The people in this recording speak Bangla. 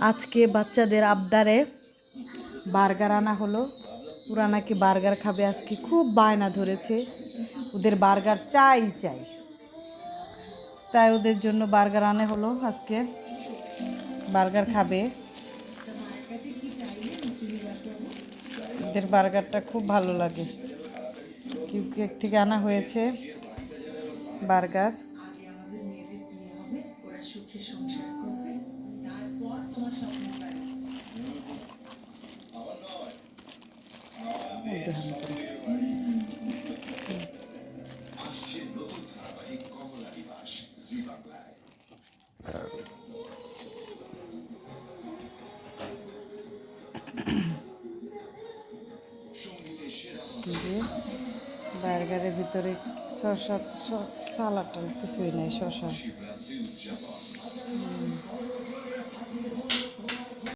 আজকে বাচ্চাদের আবদারে বার্গার আনা হলো। ওরা নাকি বার্গার খাবে, আজকে খুব বায়না ধরেছে, ওদের বার্গার চাই চাই, তাই ওদের জন্য বার্গার আনা হলো। আজকে বার্গার খাবে, ওদের বার্গারটা খুব ভালো লাগে। কিউ কেক থেকে আনা হয়েছে বার্গার। বার্গারের ভিতরে শসা সালাড কিছুই নাই, শসা।